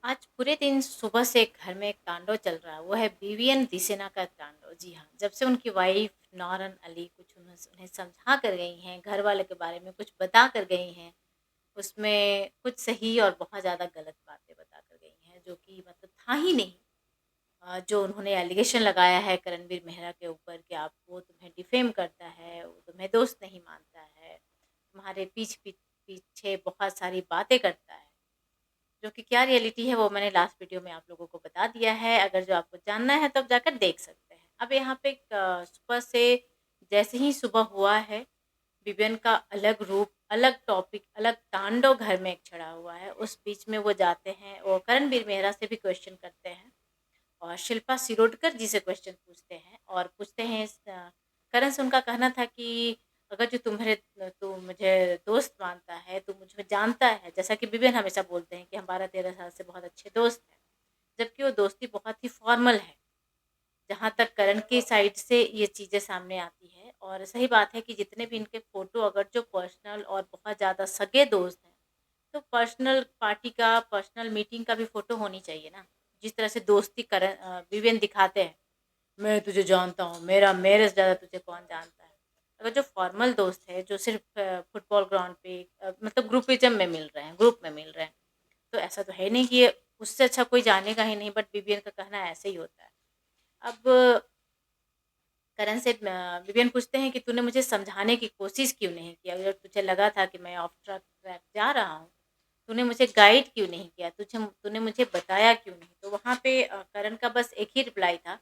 आज पूरे दिन सुबह से घर में एक तांडव चल रहा है, वो है बीवीएन दिसेना का तांडव। जी हाँ, जब से उनकी वाइफ नौरन अली कुछ उन्हें उन्हें समझा कर गई हैं, घर वाले के बारे में कुछ बता कर गई हैं, उसमें कुछ सही और बहुत ज़्यादा गलत बातें बता कर गई हैं, जो कि मतलब था ही नहीं। जो उन्होंने एलिगेशन लगाया है करणवीर मेहरा के ऊपर कि आप वो तुम्हें डिफेम करता है, वो तुम्हें दोस्त नहीं मानता है, तुम्हारे पीछे बहुत सारी बातें करता है। जो कि क्या रियलिटी है वो मैंने लास्ट वीडियो में आप लोगों को बता दिया है। अगर जो आपको जानना है तो आप जाकर देख सकते हैं। अब यहाँ पे सुबह से जैसे ही सुबह हुआ है, विवियन का अलग रूप, अलग टॉपिक, अलग तांडव घर में एक छड़ा हुआ है। उस बीच में वो जाते हैं, वो करणवीर मेहरा से भी क्वेश्चन करते हैं और शिल्पा शिरोडकर जी से क्वेश्चन पूछते हैं और पूछते हैं करण से उनका कहना था कि अगर जो तू मुझे दोस्त मानता है, तू मुझे जानता है, जैसा कि विवेन हमेशा बोलते हैं कि हम 12-13 साल से बहुत अच्छे दोस्त हैं, जबकि वो दोस्ती बहुत ही फॉर्मल है। जहाँ तक करण की साइड से ये चीज़ें सामने आती है और सही बात है कि जितने भी इनके फ़ोटो अगर जो पर्सनल और बहुत ज़्यादा सगे दोस्त हैं, तो पर्सनल पार्टी का, पर्सनल मीटिंग का भी फ़ोटो होनी चाहिए ना। जिस तरह से दोस्ती विवेन दिखाते हैं, मैं तुझे जानता हूँ, मेरे से ज़्यादा तुझे कौन जानता है। अगर जो फॉर्मल दोस्त है, जो सिर्फ़ फुटबॉल ग्राउंड पे मतलब ग्रुपिज़्म में मिल रहे हैं, ग्रुप में मिल रहे हैं, तो ऐसा तो है नहीं कि उससे अच्छा कोई जानेगा ही नहीं, बट विवियन का कहना ऐसे ही होता है। अब करण से विवियन पूछते हैं कि तूने मुझे समझाने की कोशिश क्यों नहीं की? अगर तुझे लगा था कि मैं ऑफ ट्रैक जा रहा हूँ, तूने मुझे गाइड क्यों नहीं किया? तूने मुझे बताया क्यों नहीं? तो वहाँ पे करण का बस एक ही रिप्लाई था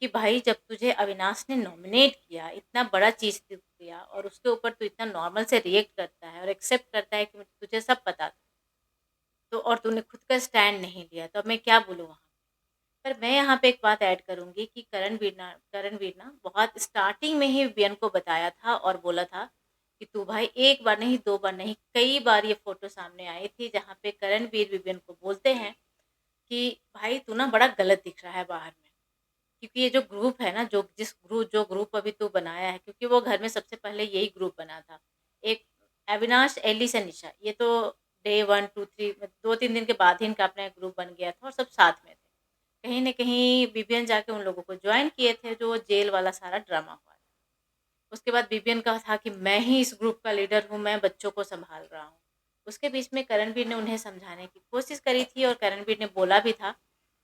कि भाई जब तुझे अविनाश ने नॉमिनेट किया, इतना बड़ा चीज़ किया और उसके ऊपर तू इतना नॉर्मल से रिएक्ट करता है और एक्सेप्ट करता है कि तुझे सब पता था। तो और तूने खुद का स्टैंड नहीं लिया, तो अब मैं क्या बोलूँ वहाँ? पर मैं यहाँ पे एक बात ऐड करूँगी कि करणवीर ना बहुत स्टार्टिंग में ही वियन को बताया था और बोला था कि तू भाई एक बार नहीं, 2 बार नहीं, कई बार ये फ़ोटो सामने आई थी जहाँ पे करणवीर विवियन को बोलते हैं कि भाई तू ना बड़ा गलत दिख रहा है बाहर में। क्योंकि ये जो ग्रुप है ना, जो ग्रुप अभी तू बनाया है, क्योंकि वो घर में सबसे पहले यही ग्रुप बना था। एक अविनाश, एलिस एंड निशा, ये तो डे 1, 2, 3 2-3 दिन के बाद ही इनका अपना एक ग्रुप बन गया था और सब साथ में थे। कहीं न कहीं विवियन जाके उन लोगों को जॉइन किए थे, जो जेल वाला सारा ड्रामा हुआ था। उसके बाद विवियन का था कि मैं ही इस ग्रुप का लीडर हूँ, मैं बच्चों को सँभाल रहा हूँ। उसके बीच में करणवीर ने उन्हें समझाने की कोशिश करी थी और करणवीर ने बोला भी था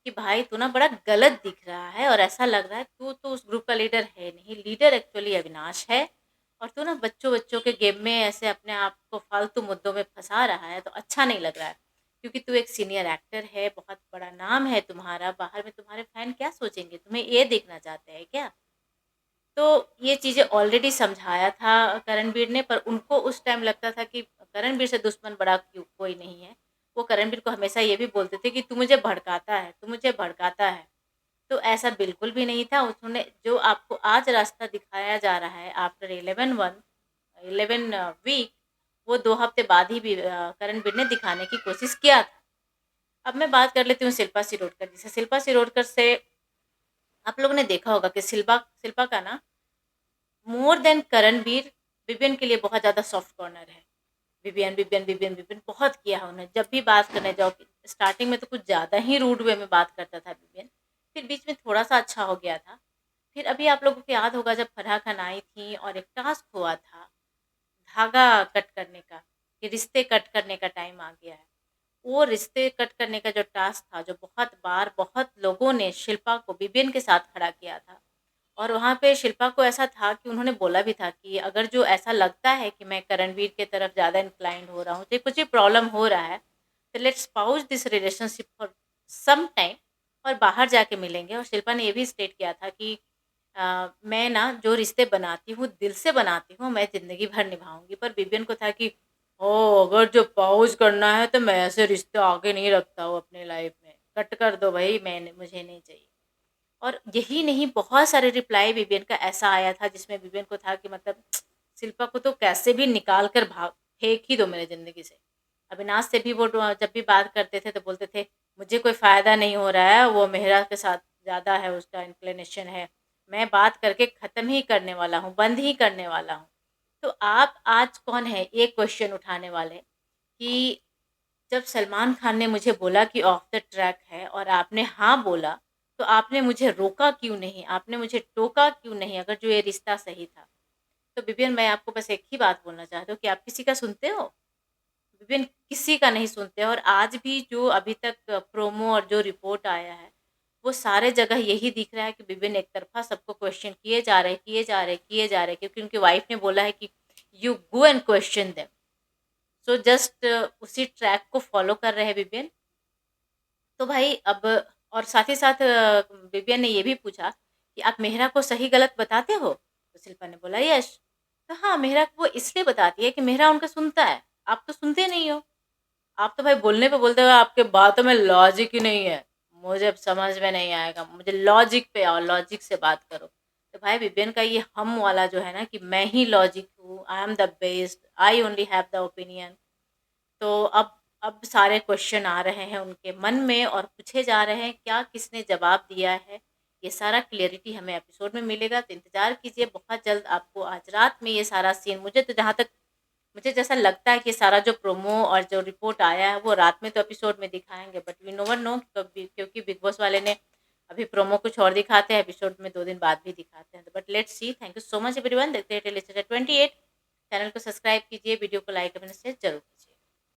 कि भाई तू ना बड़ा गलत दिख रहा है और ऐसा लग रहा है तू तो उस ग्रुप का लीडर है नहीं, लीडर एक्चुअली अविनाश है और तू ना बच्चों-बच्चों के गेम में ऐसे अपने आप को फालतू मुद्दों में फँसा रहा है, तो अच्छा नहीं लग रहा है। क्योंकि तू एक सीनियर एक्टर है, बहुत बड़ा नाम है तुम्हारा, बाहर में तुम्हारे फैन क्या सोचेंगे? तुम्हें ये देखना चाहते हैं क्या? तो ये चीज़ें ऑलरेडी समझाया था करणवीर ने, पर उनको उस टाइम लगता था कि करणवीर से दुश्मन बड़ा क्यों कोई नहीं है। वो करणवीर को हमेशा ये भी बोलते थे कि तू मुझे भड़काता है, तू मुझे भड़काता है। तो ऐसा बिल्कुल भी नहीं था। उन्होंने जो आपको आज रास्ता दिखाया जा रहा है आफ्टर 11 वीक, वो 2 हफ्ते बाद ही करणवीर ने दिखाने की कोशिश किया था। अब मैं बात कर लेती हूँ शिल्पा शिरोडकर जी से। शिल्पा शिरोडकर से आप लोगों ने देखा होगा कि शिल्पा शिल्पा का ना मोर देन करणवीर, विवियन के लिए बहुत ज़्यादा सॉफ्ट कॉर्नर है। विवियन बहुत किया है उन्होंने। जब भी बात करने जाओ, स्टार्टिंग में तो कुछ ज़्यादा ही रूड वे में बात करता था विवियन, फिर बीच में थोड़ा-सा अच्छा हो गया था। फिर अभी आप लोगों को याद होगा जब फराह खान आई थी और एक टास्क हुआ था, धागा कट करने का, कि रिश्ते कट करने का टाइम आ गया है। वो रिश्ते कट करने का जो टास्क था, जो बहुत बार बहुत लोगों ने शिल्पा को विवियन के साथ खड़ा किया था। और वहाँ पे शिल्पा को ऐसा था कि उन्होंने बोला भी था कि अगर जो ऐसा लगता है कि मैं करणवीर की तरफ ज़्यादा इंक्लाइंड हो रहा हूँ, तो कुछ भी प्रॉब्लम हो रहा है, तो let's pause this relationship for some time और बाहर जाके मिलेंगे। और शिल्पा ने ये भी स्टेट किया था कि मैं ना जो रिश्ते बनाती हूँ, दिल से बनाती हूँ, मैं ज़िंदगी भर निभाऊँगी। पर विवियन को था कि ओह! अगर जो पाउज़ करना है, तो मैं ऐसे रिश्ते आगे नहीं रखता हूँ अपनी लाइफ़ में। कट कर दो भई, मुझे नहीं चाहिए। और यही नहीं, बहुत सारे रिप्लाई विवियन का ऐसा आया था जिसमें विवियन को था कि मतलब शिल्पा को तो कैसे भी निकाल कर भाग फेंक ही दो मेरे ज़िंदगी से। अविनाश से भी वो जब भी बात करते थे तो बोलते थे मुझे कोई फ़ायदा नहीं हो रहा है, वो मेहरा के साथ ज़्यादा है, उसका इंक्लिनेशन है। मैं बात करके ख़त्म ही करने वाला हूँ, बंद ही करने वाला हूँ। तो आप आज कौन है ये क्वेश्चन उठाने वाले कि जब सलमान खान ने मुझे बोला कि ऑफ द ट्रैक है और आपने हाँ बोला, तो आपने मुझे रोका क्यों नहीं? आपने मुझे टोका क्यों नहीं? अगर जो ये रिश्ता सही था। तो विपिन, मैं आपको बस एक ही बात बोलना चाहती हूँ कि आप किसी का सुनते हो? विपिन, किसी का नहीं सुनते। और आज भी जो अभी तक प्रोमो और जो रिपोर्ट आया है, वो सारे जगह यही दिख रहा है कि विपिन एक तरफ़ा सबको क्वेश्चन किए जा रहे हैं, किए जा रहे हैं, किए जा रहे हैं, क्योंकि उनकी वाइफ ने बोला है कि you go and question them. So just उसी ट्रैक को फॉलो कर रहे हैं विपिन। तो भाई अब, और साथ ही साथ विपिन ने ये भी पूछा कि आप मेहरा को सही गलत बताते हो? तो शिल्पा ने बोला यस। तो हाँ, मेहरा को वो इसलिए बताती है कि मेहरा उनका सुनता है, आप तो सुनते नहीं हो। आप तो भाई बोलने पे बोलते हो, आपके बातों में लॉजिक ही नहीं है। मुझे अब समझ में नहीं आएगा, मुझे लॉजिक पे आओ, लॉजिक से बात करो। तो भाई विपिन का ये हम वाला जो है ना कि मैं ही लॉजिक हूँ, I am the best, I only have the opinion. तो अब सारे क्वेश्चन आ रहे हैं उनके मन में और पूछे जा रहे हैं क्या किसने जवाब दिया है। ये सारा क्लियरिटी हमें एपिसोड में मिलेगा, तो इंतज़ार कीजिए। बहुत जल्द आपको आज रात में ये सारा सीन, मुझे तो जहाँ तक मुझे जैसा लगता है कि सारा जो प्रोमो और जो रिपोर्ट आया है वो रात में तो एपिसोड में दिखाएंगे, बट वी नेवर नो, क्योंकि बिग बॉस वाले ने अभी प्रोमो कुछ और दिखाते हैं, एपिसोड में 2 दिन बाद भी दिखाते हैं। तो but let's see. Thank you so much everyone. देखते हैं 28 चैनल को सब्सक्राइब कीजिए, वीडियो को लाइक कमेंट शेयर जरूर कीजिए।